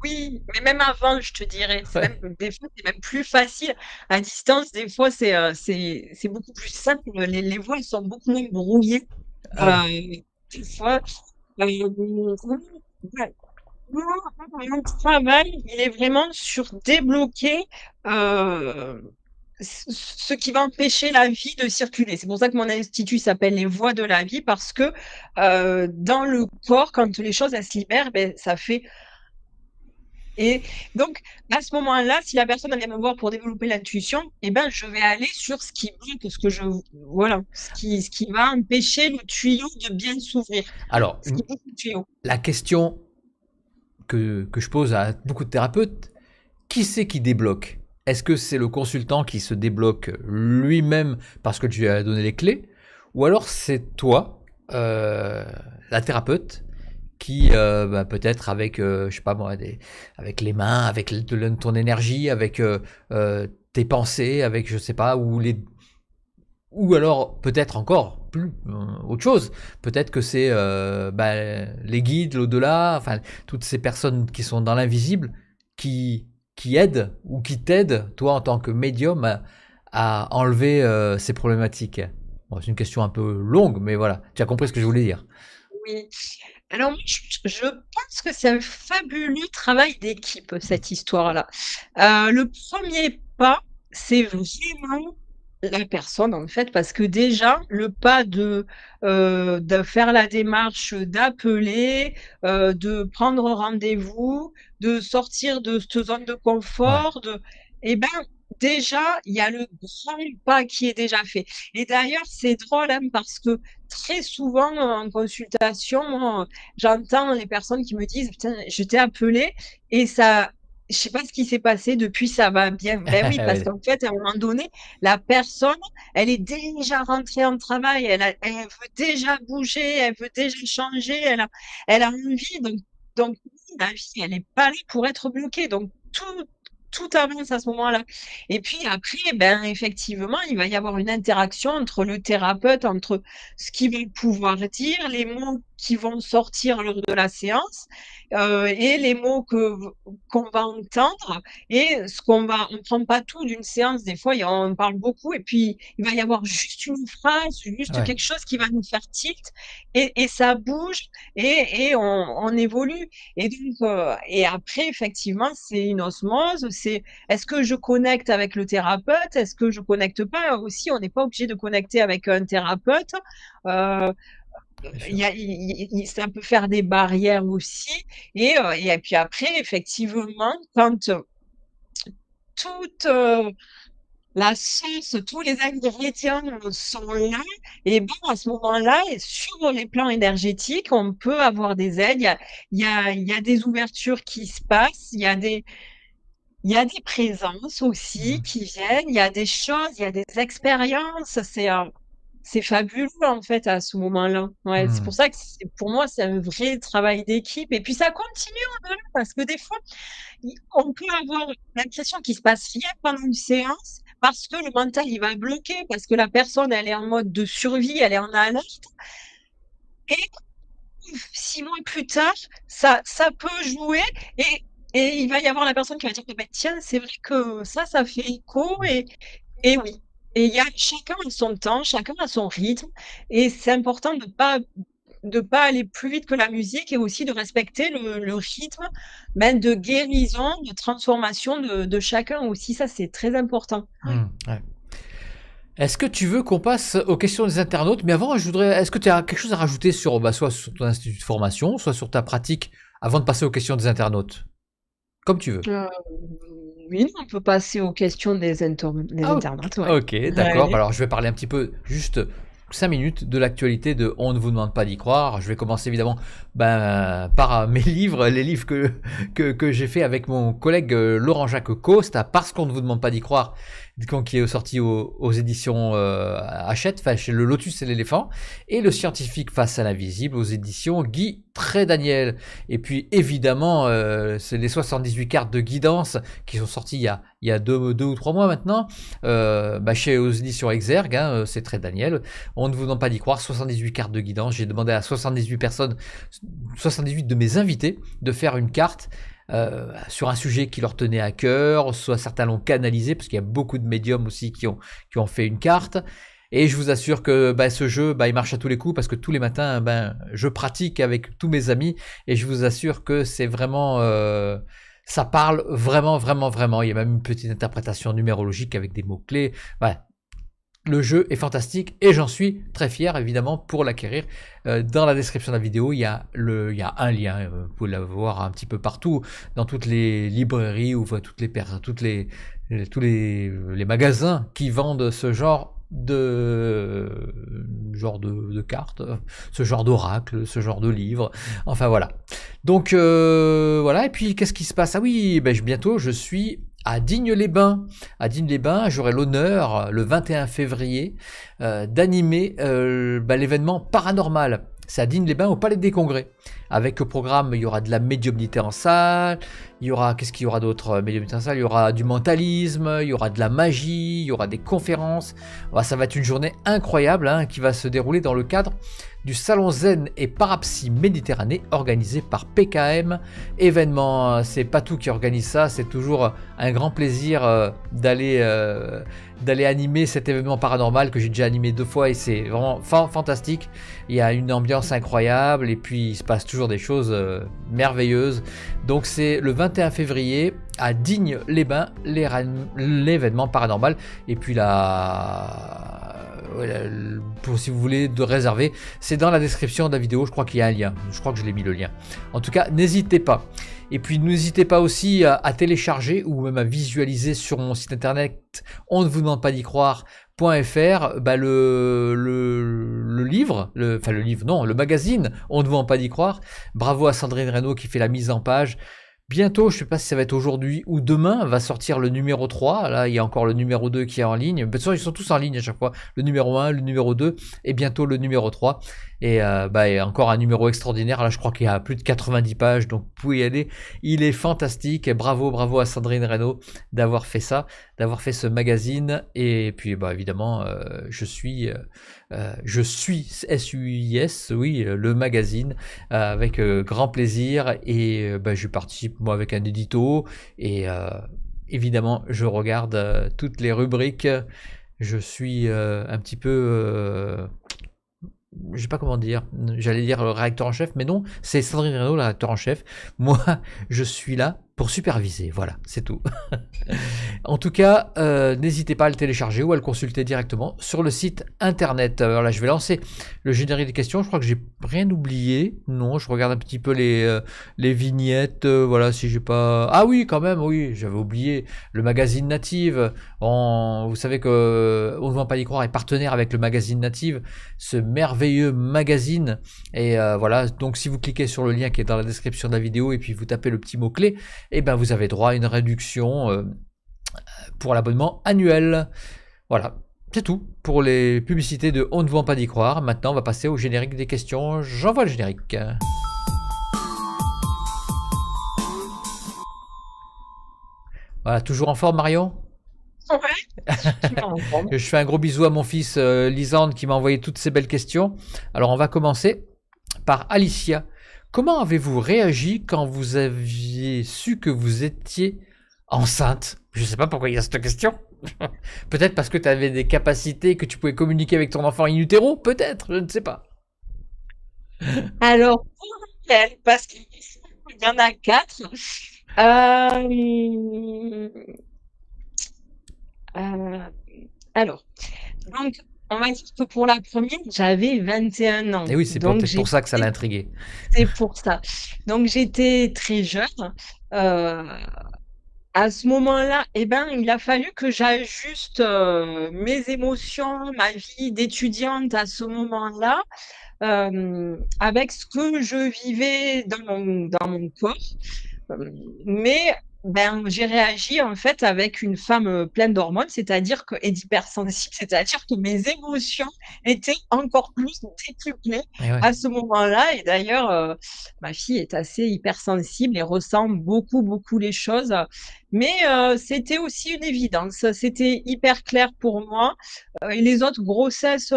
Oui, mais même avant, je te dirais, Ouais. des fois, c'est même plus facile. À distance, des fois, c'est beaucoup plus simple. Les voix, elles sont beaucoup moins brouillées. Ah oui. Des fois, oui, ouais. Moi, en fait, mon travail, il est vraiment sur débloquer euh, ce qui va empêcher la vie de circuler. C'est pour ça que mon institut s'appelle les voies de la vie, parce que dans le corps, quand les choses elles se libèrent, ben, ça fait. Et donc, à ce moment-là, si la personne elle vient me voir pour développer l'intuition, eh ben, je vais aller sur ce qui bloque, voilà, ce qui va empêcher le tuyau de bien s'ouvrir. Alors, Ce qui bloque le tuyau. la question que je pose à beaucoup de thérapeutes, qui c'est qui débloque? Est-ce que c'est le consultant qui se débloque lui-même parce que tu lui as donné les clés? Ou alors c'est toi, la thérapeute, qui peut-être avec, je sais pas moi, avec les mains, avec ton énergie, avec tes pensées, avec je sais pas, ou alors peut-être encore plus autre chose. Peut-être que c'est les guides, l'au-delà, enfin toutes ces personnes qui sont dans l'invisible, qui aident ou qui t'aident, toi en tant que médium, à enlever ces problématiques. Bon, c'est une question un peu longue, mais voilà, tu as compris ce que je voulais dire. Oui. Alors, moi, je pense que c'est un fabuleux travail d'équipe, cette histoire-là. Le premier pas, c'est vraiment la personne, en fait, parce que déjà, le pas de faire la démarche d'appeler, de prendre rendez-vous, de sortir de cette zone de Ouais, confort, eh ben, déjà, il y a le grand pas qui est déjà fait. Et d'ailleurs, c'est drôle, hein, parce que très souvent, en consultation, moi, j'entends les personnes qui me disent: «Putain, je t'ai appelé et ça je sais pas ce qui s'est passé depuis, ça va bien». Ben oui, parce ouais, qu'en fait, à un moment donné, la personne, elle est déjà rentrée en travail, elle veut déjà bouger, elle veut déjà changer, elle a envie, donc oui, la vie, elle est pas là pour être bloquée, donc tout avance à ce moment-là. Et puis après, ben, effectivement, il va y avoir une interaction entre le thérapeute, entre ce qu'il va pouvoir dire, les mots qui vont sortir lors de la séance, et les mots qu'on va entendre, et on prend pas tout d'une séance. Des fois, on parle beaucoup et puis il va y avoir juste une phrase, juste ouais. quelque chose qui va nous faire tilt, et ça bouge, et on évolue. Et après, effectivement, c'est une osmose. Est-ce que je connecte avec le thérapeute? Est-ce que je connecte pas? Aussi, on n'est pas obligé de connecter avec un thérapeute. Euh, Bien sûr. ça peut faire des barrières aussi. Et puis après, effectivement, quand toute la sauce, tous les ingrédients sont là, et bon, à ce moment-là, et sur les plans énergétiques, on peut avoir des aides. Il y a des ouvertures qui se passent, il y a des présences aussi Mm. qui viennent, il y a des choses, il y a des expériences. C'est fabuleux, en fait, à ce moment-là. Ouais, c'est pour Mm. ça que pour moi, c'est un vrai travail d'équipe. Et puis ça continue au-delà, parce que des fois, on peut avoir l'impression qu'il se passe rien pendant une séance, parce que le mental, il va bloquer, parce que la personne, elle est en mode de survie, elle est en alerte. Et 6 mois plus tard, ça peut jouer, et il va y avoir la personne qui va dire que, bah, tiens, c'est vrai que ça fait écho, et oui. Et il y a chacun a son temps, chacun a son rythme, et c'est important de pas aller plus vite que la musique, et aussi de respecter le rythme, même de guérison, de transformation de chacun aussi. Ça, c'est très important. Ouais. Ouais. Est-ce que tu veux qu'on passe aux questions des internautes? Mais avant, est-ce que tu as quelque chose à rajouter sur, soit sur ton institut de formation, soit sur ta pratique, avant de passer aux questions des internautes? Comme tu veux. Euh, oui, on peut passer aux questions des Ah, ok, internautes, ouais. ok, d'accord. Allez. Alors, je vais parler un petit peu, juste 5 minutes de l'actualité de On ne vous demande pas d'y croire. Je vais commencer évidemment par mes livres, les livres que j'ai fait avec mon collègue Laurent-Jacques Coste, à Parce qu'on ne vous demande pas d'y croire. qui est sorti aux éditions Hachette, enfin chez le Lotus et l'éléphant, et le scientifique face à l'invisible aux éditions Guy Trédaniel. Et puis évidemment, c'est les 78 cartes de guidance qui sont sorties il y a deux ou 3 mois maintenant, chez aux éditions Exergue, hein, c'est Trédaniel. On ne vous demande pas d'y croire, 78 cartes de guidance. J'ai demandé à 78 personnes, 78 de mes invités, de faire une carte sur un sujet qui leur tenait à cœur, soit certains l'ont canalisé, parce qu'il y a beaucoup de médiums aussi qui ont fait une carte. Et je vous assure que ce jeu, il marche à tous les coups, parce que tous les matins, je pratique avec tous mes amis, et je vous assure que c'est vraiment... ça parle vraiment, vraiment, vraiment. Il y a même une petite interprétation numérologique avec des mots-clés. Ouais. Le jeu est fantastique et j'en suis très fier, évidemment, pour l'acquérir. Dans la description de la vidéo, il y a un lien. Vous pouvez le voir un petit peu partout, dans toutes les librairies ou tous les magasins qui vendent ce genre de cartes, ce genre d'oracle, ce genre de livre. Enfin voilà. Donc voilà. Et puis qu'est-ce qui se passe? Ah oui, bientôt je suis à Digne-les-Bains. À Digne-les-Bains, j'aurai l'honneur, le 21 février, d'animer l'événement paranormal. C'est à Digne-les-Bains, au Palais des Congrès. Avec au programme, il y aura de la médiumnité en salle, il y aura, qu'est-ce qu'il y aura d'autre, médiumnité en salle, il y aura du mentalisme, il y aura de la magie, il y aura des conférences. Ça va être une journée incroyable, hein, qui va se dérouler dans le cadre du Salon Zen et Parapsie Méditerranée organisé par PKM événement. C'est pas tout qui organise ça, c'est toujours un grand plaisir d'aller animer cet événement paranormal que j'ai déjà animé 2 fois et c'est vraiment fantastique. Il y a une ambiance incroyable et puis il se passe toujours des choses merveilleuses. Donc c'est le 21 février à Digne-les-Bains, l'événement paranormal. Et puis pour si vous voulez de réserver, c'est dans la description de la vidéo, je crois qu'il y a un lien, je crois que je l'ai mis le lien. En tout cas, n'hésitez pas. Et puis n'hésitez pas aussi à télécharger ou même à visualiser sur mon site internet on ne vous demande pas d'y croire.fr le magazine on ne vous demande pas d'y croire. Bravo à Sandrine Reynaud qui fait la mise en page. Bientôt, je ne sais pas si ça va être aujourd'hui ou demain, va sortir le numéro 3. Là, il y a encore le numéro 2 qui est en ligne. De toute façon, ils sont tous en ligne à chaque fois. Le numéro 1, le numéro 2 et bientôt le numéro 3. Et encore un numéro extraordinaire. Là, je crois qu'il y a plus de 90 pages, donc vous pouvez y aller. Il est fantastique. Et bravo à Sandrine Reynaud d'avoir fait ça, d'avoir fait ce magazine. Et puis, évidemment, je suis SUIS, oui, le magazine, avec grand plaisir. Et je participe moi avec un édito. Et évidemment, je regarde toutes les rubriques. Je suis un petit peu... je sais pas comment dire, j'allais dire le rédacteur en chef, mais non, c'est Sandrine Reynaud, le rédacteur en chef. Moi, je suis là pour superviser, voilà, c'est tout. En tout cas, n'hésitez pas à le télécharger ou à le consulter directement sur le site internet. Alors là, je vais lancer le générique des questions. Je crois que j'ai rien oublié. Non, je regarde un petit peu les vignettes. Voilà, si j'ai pas... Ah oui, quand même, oui, j'avais oublié le magazine Native. Vous savez que On ne va pas y croire est partenaire avec le magazine Native, ce merveilleux magazine. Et voilà, donc si vous cliquez sur le lien qui est dans la description de la vidéo et puis vous tapez le petit mot-clé, vous avez droit à une réduction pour l'abonnement annuel. Voilà, c'est tout pour les publicités de On ne vend pas d'y croire. Maintenant, on va passer au générique des questions. J'envoie le générique. Voilà, toujours en forme, Marion? Ouais. Je fais un gros bisou à mon fils Lisande qui m'a envoyé toutes ces belles questions. Alors, on va commencer par Alicia. Comment avez-vous réagi quand vous aviez su que vous étiez enceinte? Je ne sais pas pourquoi il y a cette question. Peut-être parce que tu avais des capacités, que tu pouvais communiquer avec ton enfant in utero, peut-être, je ne sais pas. Alors, pour elle, parce qu'il y en a 4. Alors, donc, on va dire que pour la première, j'avais 21 ans. Et oui, c'est peut-être pour ça que ça l'a intrigué. C'est pour ça. Donc, j'étais très jeune. À ce moment-là, il a fallu que j'ajuste mes émotions, ma vie d'étudiante à ce moment-là, avec ce que je vivais dans mon corps. Mais Ben, j'ai réagi en fait avec une femme, pleine d'hormones, c'est-à-dire que et d'hypersensible, c'est-à-dire que mes émotions étaient encore plus décuplées Et ouais. à ce moment-là et d'ailleurs, ma fille est assez hypersensible et ressent beaucoup, beaucoup les choses, mais c'était aussi une évidence. C'était hyper clair pour moi, et les autres grossesses,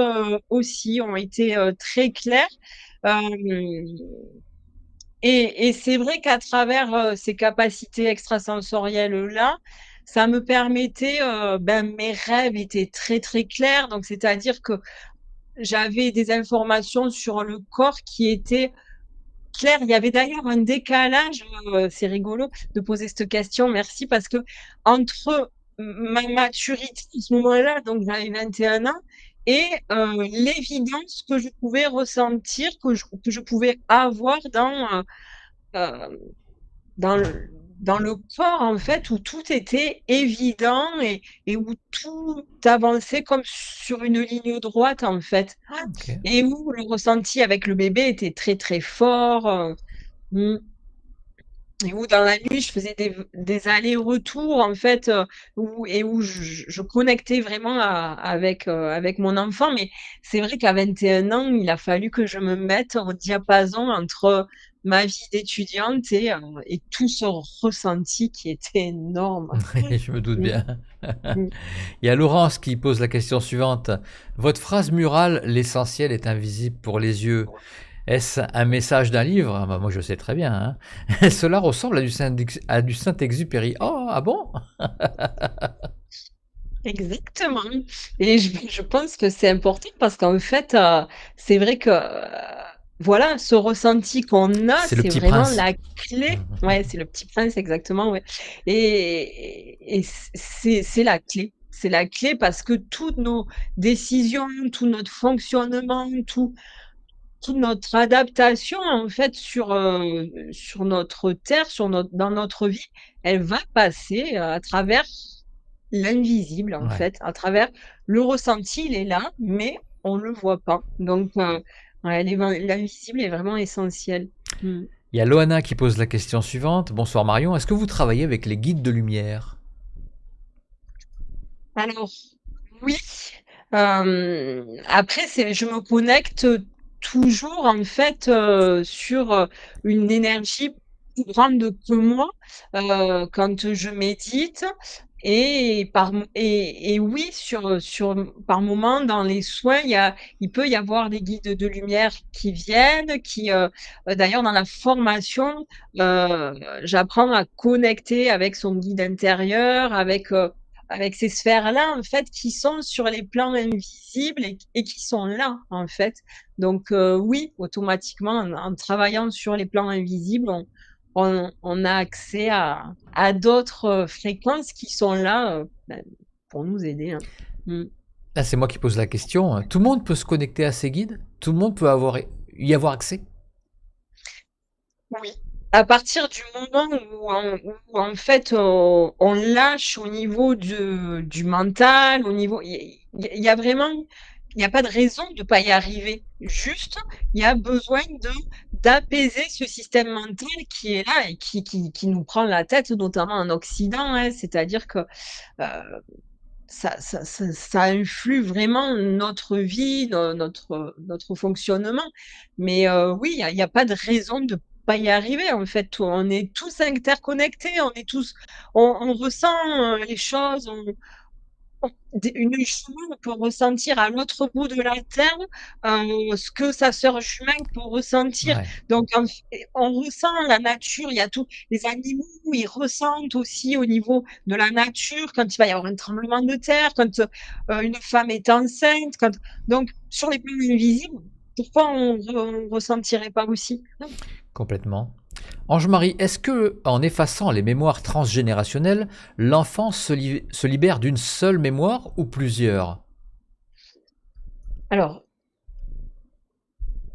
aussi ont été, très claires. Hem et c'est vrai qu'à travers, ces capacités extrasensorielles-là, ça me permettait, ben, mes rêves étaient très, très clairs, donc c'est-à-dire que j'avais des informations sur le corps qui étaient claires. Il y avait d'ailleurs un décalage, c'est rigolo de poser cette question, merci, parce qu'entre ma maturité à ce moment-là, donc j'avais 21 ans et l'évidence que je pouvais ressentir, que je pouvais avoir Hem, dans le corps, en fait, où tout était évident et où tout avançait comme sur une ligne droite, en fait. OK. Et où le ressenti avec le bébé était très, très fort, mmh et où dans la nuit, je faisais des allers-retours, en fait, où je connectais vraiment avec mon enfant. Mais c'est vrai qu'à 21 ans, il a fallu que je me mette au diapason entre ma vie d'étudiante et tout ce ressenti qui était énorme. Je me doute Mmh, bien. mmh. Il y a Laurence qui pose la question suivante. Votre phrase murale, l'essentiel est invisible pour les yeux. Est-ce un message d'un livre? Ah bah, moi je sais très bien, hein. Cela ressemble à du Saint-Exupéry. Oh, ah bon? Exactement et je pense que c'est important parce qu'en fait, c'est vrai que, voilà, ce ressenti qu'on a, C'est le c'est Petit vraiment Prince. la clé. Ouais, c'est le Petit Prince exactement, ouais et c'est la clé. C'est la clé parce que toutes nos décisions, tout notre fonctionnement, toute notre adaptation en fait sur notre terre, dans notre vie, elle va passer, à travers l'invisible, en Ouais. fait, à travers le ressenti, il est là, mais on le voit pas. Donc, ouais, l'invisible est vraiment essentiel. Mmh. Il y a Loana qui pose la question suivante. Bonsoir Marion, est-ce que vous travaillez avec les guides de lumière? Alors, oui, après je me connecte toujours en fait, sur, une énergie plus grande que moi, quand je médite et oui, par moment dans les soins, il peut y avoir des guides de lumière qui viennent, d'ailleurs dans la formation, j'apprends à connecter avec son guide intérieur, avec ces sphères-là, en fait, qui sont sur les plans invisibles et qui sont là, en fait. Donc, oui, automatiquement, en travaillant sur les plans invisibles, on a accès à d'autres, fréquences qui sont là, ben, pour nous aider, hein. Mmh. Là, c'est moi qui pose la question. Tout le monde peut se connecter à ces guides? Tout le monde peut y avoir accès? Oui. À partir du moment où en fait, on lâche au niveau du mental, au niveau il y a vraiment il y a pas de raison de pas y arriver. Juste, il y a besoin d'apaiser ce système mental qui est là et qui nous prend la tête, notamment en Occident, hein. C'est-à-dire que, ça influe vraiment notre vie, notre fonctionnement. Mais oui, il y a pas de raison de pas y arriver, en fait. On est tous interconnectés, on ressent, les choses, une jument peut ressentir à l'autre bout de la terre, ce que sa sœur jumelle peut ressentir. Ouais. Donc on ressent la nature, il y a tout les animaux, ils ressentent aussi au niveau de la nature, quand il va y avoir un tremblement de terre, quand, une femme est enceinte, donc sur les plans invisibles, pourquoi on ressentirait pas aussi? Complètement. Ange-Marie, est-ce que, en effaçant les mémoires transgénérationnelles, l'enfant se libère d'une seule mémoire ou plusieurs? Alors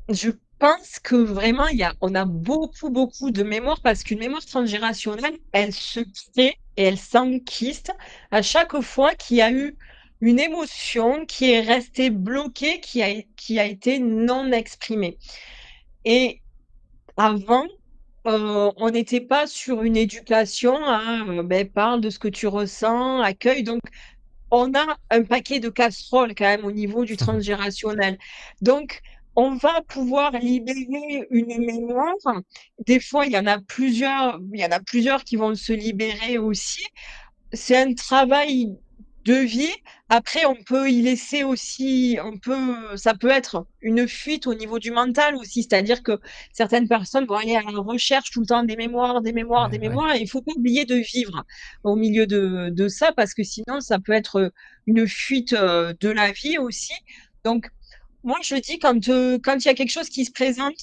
je pense que vraiment on a beaucoup, beaucoup de mémoire parce qu'une mémoire transgénérationnelle, elle se crée et elle s'enquiste à chaque fois qu'il y a eu une émotion qui est restée bloquée, qui a été non exprimée et avant, on n'était pas sur une éducation parle de ce que tu ressens, accueille. Donc, on a un paquet de casseroles quand même au niveau du transgénérationnel. Donc, on va pouvoir libérer une mémoire. Des fois, il y en a plusieurs qui vont se libérer aussi. C'est un travail de vie. Après, on peut y laisser aussi, ça peut être une fuite au niveau du mental aussi. C'est-à-dire que certaines personnes vont aller à la recherche tout le temps des mémoires, des mémoires, des Ouais, ouais. mémoires. Et il faut pas oublier de vivre au milieu de ça parce que sinon, ça peut être une fuite de la vie aussi. Donc, moi, je dis quand il y a quelque chose qui se présente,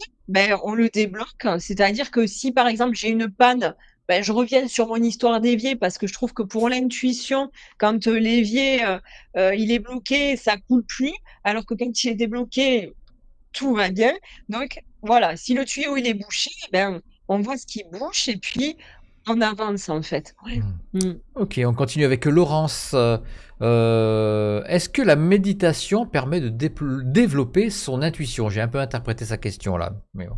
on le débloque. C'est-à-dire que si, par exemple, j'ai une panne, je reviens sur mon histoire d'évier parce que je trouve que pour l'intuition, quand l'évier il est bloqué, ça coule plus, alors que quand il est débloqué, tout va bien. Donc voilà, si le tuyau il est bouché, on voit ce qui bouche et puis on avance en fait. Ouais. Mm. Ok, on continue avec Laurence. Est-ce que la méditation permet de développer son intuition? J'ai un peu interprété sa question là. Mais bon.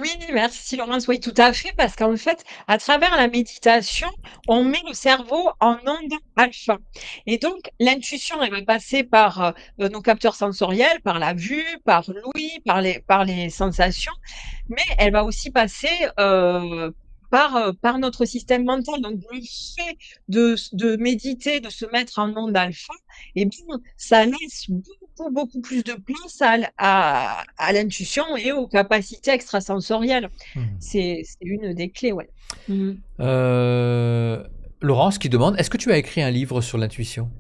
Oui, merci Laurence. Oui, tout à fait, parce qu'en fait, à travers la méditation, on met le cerveau en onde alpha. Et donc, l'intuition, elle va passer par nos capteurs sensoriels, par la vue, par l'ouïe, par les sensations, mais elle va aussi passer par notre système mental. Donc, le fait de méditer, de se mettre en onde alpha, eh bien, ça laisse beaucoup plus de place à l'intuition et aux capacités extrasensorielles. Hmm. C'est une des clés, ouais. Mhm. Laurence qui demande, est-ce que tu as écrit un livre sur l'intuition?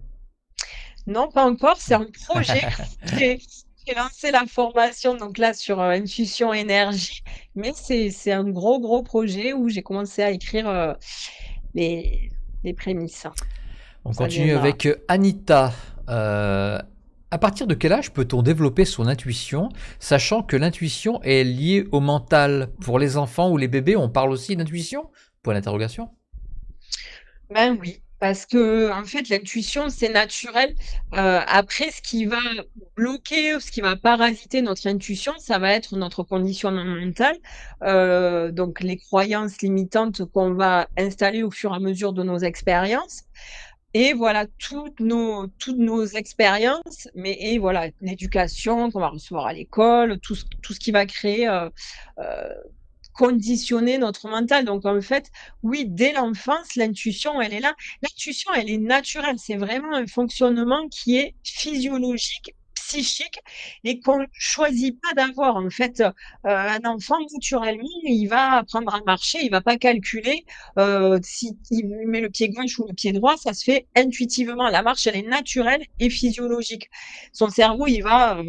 Non, pas encore, c'est un projet. J'ai j'ai lancé la formation donc là sur intuition énergie, mais c'est un gros projet où j'ai commencé à écrire les, les prémices. On Ça continue viendra. avec Anita. À partir de quel âge peut-on développer son intuition, sachant que l'intuition est liée au mental? Pour les enfants ou les bébés, on parle aussi d'intuition? Point d'interrogation. Ben oui, parce que en fait, l'intuition, c'est naturel. Après, ce qui va bloquer, ce qui va parasiter notre intuition, ça va être notre conditionnement mental. Donc, les croyances limitantes qu'on va installer au fur et à mesure de nos expériences. Et voilà, toutes nos expériences, et voilà, l'éducation qu'on va recevoir à l'école, tout ce qui va créer conditionner notre mental. Donc en fait, oui, dès l'enfance, l'intuition, elle est là. L'intuition, elle est naturelle. C'est vraiment un fonctionnement qui est physiologique, psychique et qu'on choisit pas d'avoir. En fait, un enfant, naturellement, il va apprendre à marcher, il va pas calculer si il met le pied gauche ou le pied droit, ça se fait intuitivement. La marche, elle est naturelle et physiologique. Son cerveau, il va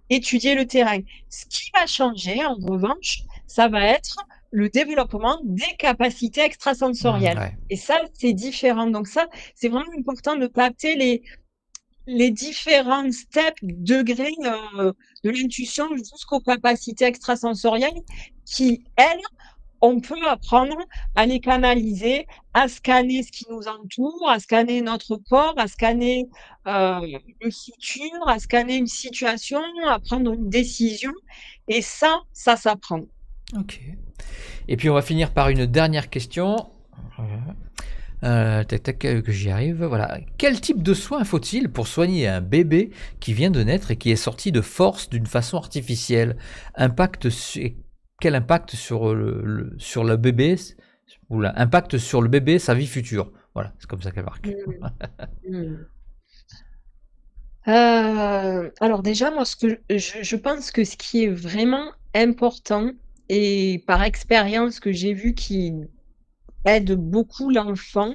étudier le terrain. Ce qui va changer, en revanche, ça va être le développement des capacités extrasensorielles. Ouais. Et ça, c'est différent. Donc ça, c'est vraiment important de capter les différents steps, degrés de l'intuition jusqu'aux capacités extrasensorielles qui, elles, on peut apprendre à les canaliser, à scanner ce qui nous entoure, à scanner notre corps, à scanner le futur, à scanner une situation, à prendre une décision. Et ça s'apprend. Ok. Et puis on va finir par une dernière question. Tac, tac, que j'y arrive. Voilà. Quel type de soins faut-il pour soigner un bébé qui vient de naître et qui est sorti de force d'une façon artificielle? Quel impact sur le bébé, ou impact sur le bébé, sa vie future? Voilà, c'est comme ça qu'elle marque. Mmh. Alors déjà, moi, ce que je pense que ce qui est vraiment important et par expérience que j'ai vu qui aide beaucoup l'enfant,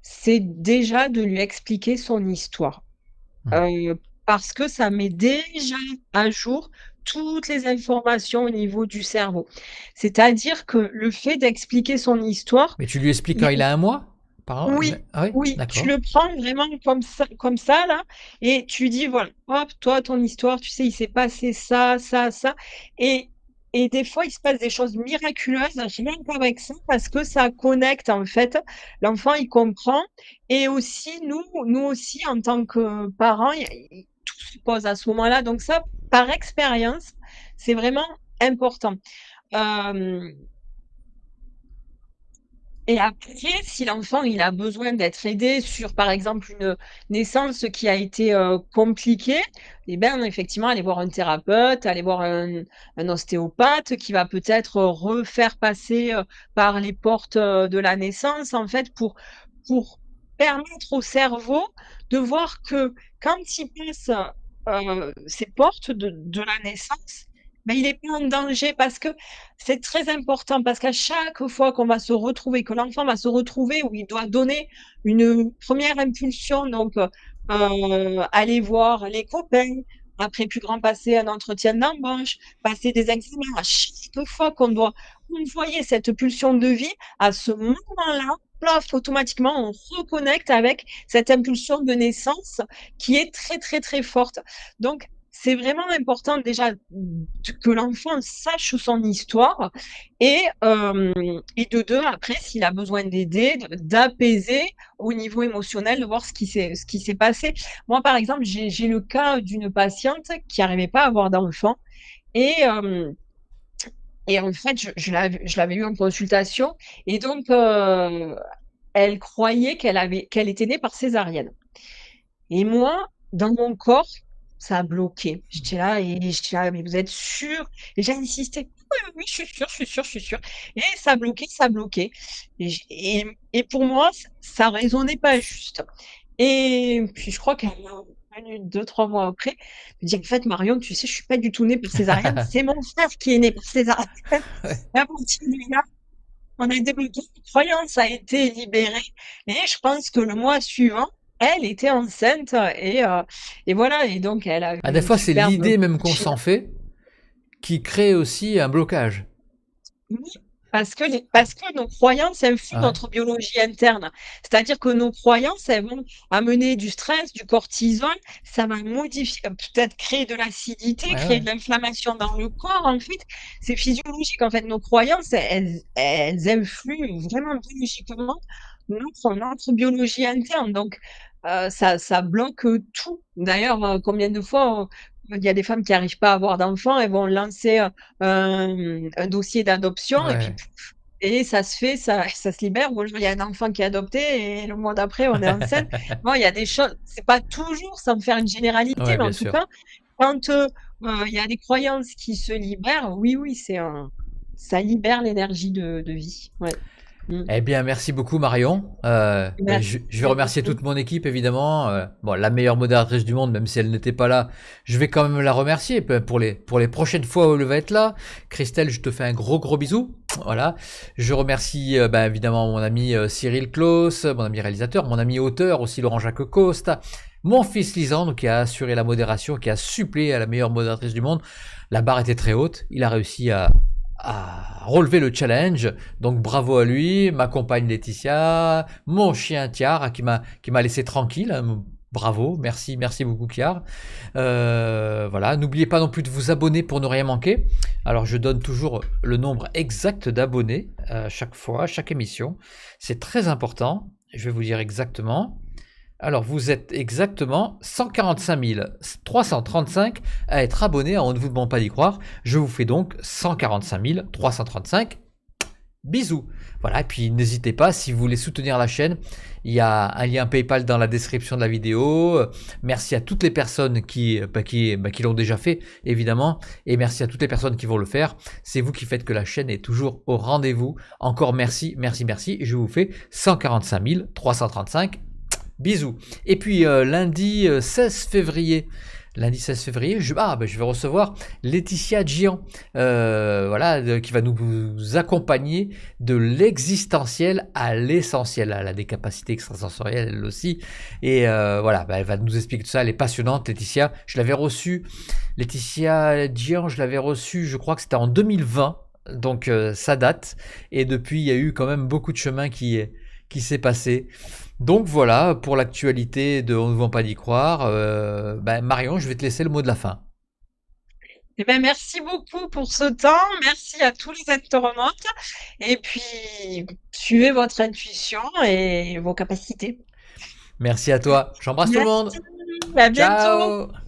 c'est déjà de lui expliquer son histoire. Parce que ça met déjà à jour toutes les informations au niveau du cerveau. C'est-à-dire que le fait d'expliquer son histoire, Mais tu lui expliques quand il il a un mois? oui, Ah oui, oui, tu d'accord. le prends vraiment comme ça là et tu dis: «Voilà, hop, toi, ton histoire, tu sais, il s'est passé ça, ça, ça» et et des fois, il se passe des choses miraculeuses rien qu'avec ça parce que ça connecte en fait. L'enfant, il comprend et aussi nous aussi en tant que parents, tout se pose à ce moment-là donc ça, par expérience, c'est vraiment important. Hem Et après, si l'enfant, il a besoin d'être aidé sur, par exemple, une naissance qui a été, compliquée, et ben, effectivement, aller voir un thérapeute, aller voir un ostéopathe qui va peut-être refaire passer, par les portes, de la naissance, en fait, pour permettre au cerveau de voir que quand il passe, ces portes de la naissance, ben, il est pas en danger parce que c'est très important parce qu'à chaque fois qu'on va se retrouver, que l'enfant va se retrouver où il doit donner une première impulsion, donc aller voir les copains, après plus grand passer un entretien d'embauche, passer des examens. À chaque fois qu'on doit envoyer cette pulsion de vie, à ce moment-là, plaf, automatiquement, on reconnecte avec cette impulsion de naissance qui est très, très, très forte. Donc, c'est vraiment important déjà que l'enfant sache son histoire et de 2 après s'il a besoin d'aider, d'apaiser au niveau émotionnel, de voir ce qui s'est passé. Moi, par exemple, j'ai le cas d'une patiente qui arrivait pas à avoir d'enfant et hem et en fait, je l'avais eue en consultation et donc elle croyait qu'elle était née par césarienne. Et moi, dans mon corps, ça a bloqué. J'étais là: «Mais vous êtes sûre?» Et j'ai insisté: «Oui, oui, oui, je suis sûre, je suis sûre, je suis sûre». Et ça bloquait, ça bloquait. Et pour moi, ça résonnait pas juste. Et puis je crois qu'elle m'a revenue 2-3 mois après, me dit: «En fait, Marion, tu sais, je suis pas du tout née par césarienne, c'est mon frère qui est né par césarienne». Et à partir de là, on a débloqué, la croyance a été libérée et je pense que le mois suivant, elle était enceinte et voilà et donc elle a eu Ah, des une fois, c'est superbe l'idée même qu'on petite s'en fait qui crée aussi un blocage. oui, parce que nos croyances influent Ouais, notre biologie interne. C'est-à-dire que nos croyances, elles vont amener du stress, du cortisol, ça va modifier peut-être créer de l'acidité, ouais, créer ouais. de l'inflammation dans le corps, en fait. C'est physiologique, en fait. Nos croyances, elles influent vraiment biologiquement notre biologie interne. Donc, ça bloque, tout. D'ailleurs, combien de fois, il y a des femmes qui arrivent pas à avoir d'enfants, elles vont lancer, un dossier d'adoption et puis Ouais. pouf et ça se fait, ça se libère ou alors il y a un enfant qui est adopté et le mois d'après on est enceinte. Bon, il y a des choses c'est pas toujours sans faire une généralité, Ouais, mais bien en tout sûr. cas, quand, il y a des croyances qui se libèrent, oui, oui, ça libère l'énergie de vie. Ouais. Mmh. Eh bien, merci beaucoup Marion. Je vais Merci remercier beaucoup. toute mon équipe évidemment. Bon, la meilleure modératrice du monde, même si elle n'était pas là, je vais quand même la remercier pour les prochaines fois où elle va être là. Christelle, je te fais un gros bisou. Voilà. Je remercie évidemment mon ami Cyril Claus, mon ami réalisateur, mon ami auteur aussi Laurent-Jacques Costa, mon fils Lisandre qui a assuré la modération, qui a suppléé à la meilleure modératrice du monde. La barre était très haute. Il a réussi à relever le challenge. Donc bravo à lui, ma compagne Laetitia, mon chien Kiar qui m'a laissé tranquille. Bravo, merci beaucoup Kiar. Voilà, n'oubliez pas non plus de vous abonner pour ne rien manquer. Alors je donne toujours le nombre exact d'abonnés chaque fois, chaque émission. C'est très important. Je vais vous dire exactement. Alors, vous êtes exactement 145 335 à être abonné à On ne vous demande pas d'y croire. Je vous fais donc 145 335 bisous. Voilà, et puis n'hésitez pas, si vous voulez soutenir la chaîne, il y a un lien PayPal dans la description de la vidéo. Merci à toutes les personnes qui l'ont déjà fait, évidemment, et merci à toutes les personnes qui vont le faire. C'est vous qui faites que la chaîne est toujours au rendez-vous. Encore merci. Je vous fais 145 335 bisous. Et puis lundi 16 février, je vais recevoir Laetitia Gian, voilà, qui va nous accompagner de l'existentiel à l'essentiel. Elle a des capacités extrasensorielles elle aussi. Et voilà, elle va nous expliquer tout ça. Elle est passionnante, Laetitia. Laetitia Gian, je l'avais reçue, je crois que c'était en 2020. Donc ça date. Et depuis, il y a eu quand même beaucoup de chemin qui s'est passé. Donc voilà pour l'actualité de On ne vend pas d'y croire. Marion, je vais te laisser le mot de la fin. Eh ben, merci beaucoup pour ce temps. Merci à tous les internautes. Et puis, suivez votre intuition et vos capacités. Merci à toi. J'embrasse tout le Merci. monde. À bientôt. Ciao.